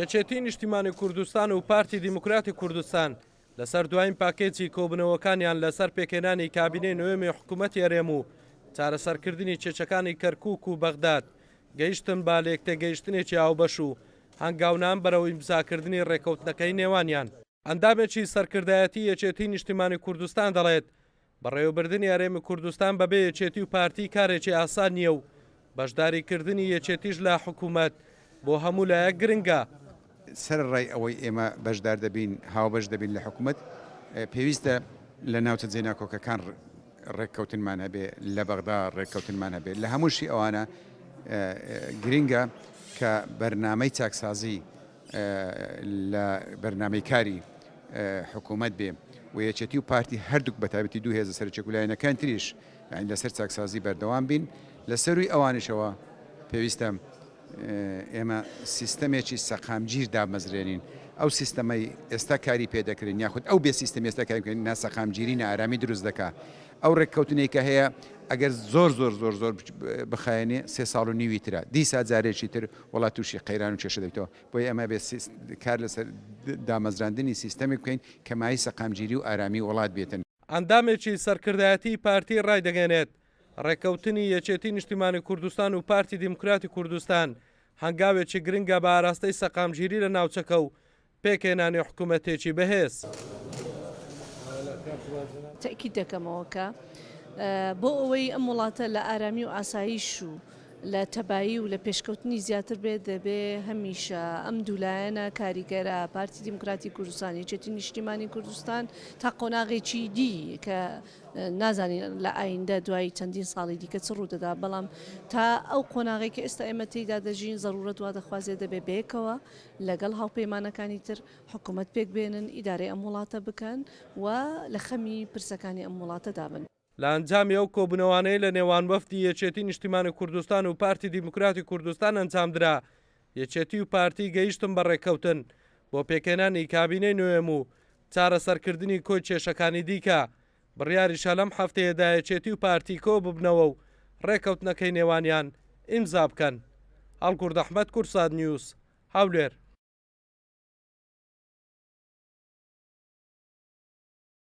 یەکێتی نیشتیمانی کوردستان و پارتی دیموکراتی کوردستان لەسەر دوایین پاکێجی کۆبنەوەکانیان لەسەر پێکێنانی کابینەی نوێمی حکوومەتی هەرێم و چارەسەرکردنی چێچەکانی کەرکووک و بەغداد گەیشتن با لە یەکتێگەیشتنێکی ئاوبەش و هەنگاونان بەرەو ئیمزاکردنی ڕێکەوتنەکەی نێوانیان. ئەندامێکی سەرکردایەتی یەکێتی نیشتیمانی کوردستان دەڵێت بەڕێوەبردننی هەرێمی کوردستان بەبێ یەکێتی و پارتی کارێکی ئاسان نییە و بەشداریکردنی یەکێتیش لە حکوومەت بۆ هەموو لایەک گرنگە. سەرڕای ئەوەی ئێمە بەشدار دەبین هاوبەش دەبین لە حکوومەت پێویستە لە ناوچە جێناکۆکەکان ڕێککەوتنمان هەبێ لە بەغدا ڕێککەوتنمان هەبێ لە هەمووشی ئەوانە گرنگە کە بەرنامەی چاکسازی لە بەرنامەی کاری حکوومەت بێ و یەکێتی و پارتی هەردووک بەتابەتی دوو هێزە سەرچێک و لایەنەکان تریش لەسەر چاکسازی بەردەوام بین لەسەروی ئەوانشەوە پێویستە ئێمە سیستەمێکی سەقامگیر دامەزرێنین ئەو سیستەمەی ئێستا کاری پێدەکرێن یاخود ئەو بێ سیستەم ئێستا کاریکردن ناسەقامگیری نائارامی دروست دەکات ئەو ڕێککەوتنەی کە هەیە ئەگەر زۆر بخایێنێ 3 ساڵ و نیوی ترە دیسا جارێکی تر وڵات تووشی قەیران و کێشە دەبێتەوە بۆی ئەمە بێ کار لەسەر دامەزراندنی سیستەمێک بکەین کە مای سەقامگیری و ئارامی وڵات بێتن. ئەندامێکی سەرکردایەتی پارتی ڕای دەگەنێت ڕێکەوتنی یەکێتی نیشتیمانی کوردستان و پارتی دیموکراتی کوردستان هەنگاوێکی گرنگە بە ئاراستەی سەقامگیری لە ناوچەکە و پێکێنانی حکوومەتێکی بەهێز. تاکید دەکەمەوە کە بۆ ئەوەی ئەم وڵاتە لە ئارامی و ئاسایش و لە تەبایی و لە پێشکەوتنی زیاتر بێت دەبێ هەمیشە ئەم دوولایەنە کاریگەرە پارتی دیموکراتی کوردستان یەکێتی نیشتیمانی کوردستان تا قۆناغێکی دی کە نازانین لە ئایندە دوای چەندین ساڵی دیکە چ ڕوودەدا بەڵام تا ئەو قۆناغی کە ئێستا ئێمە تێیدا دەژین ضرورەت وا دەخوازێ دەبێ بەیەکەوە لەگەڵ هاوپەیمانەکانی تر حکوومەت پێک بێنن ئیدارەی ئەم وڵاتە بکەن و لە خەمی پرسەکانی ئەم وڵاتە دابن. لە ئەنجامی ئەو کۆبنەوانەی لە نێوان وەفدی یەکێتی نیشتیمانی کوردستان و پارتی دیموکراتی کوردستان ئەنجامدرا یەکێتی و پارتی گەیشتن بە ڕێکەوتن بۆ پێکێنانی کابینەی نوێم و چارەسەرکردنی کۆی کێشەکانی دیکە بڕیاریشە لەم هەفتەیەدا یەکێتی و پارتی کۆ ببنەوە و ڕێکەوتنەکەی نێوانیان ئیمزا بکەن. ئەڵکورد ئەحمەد کورساد نیوز هەولێر.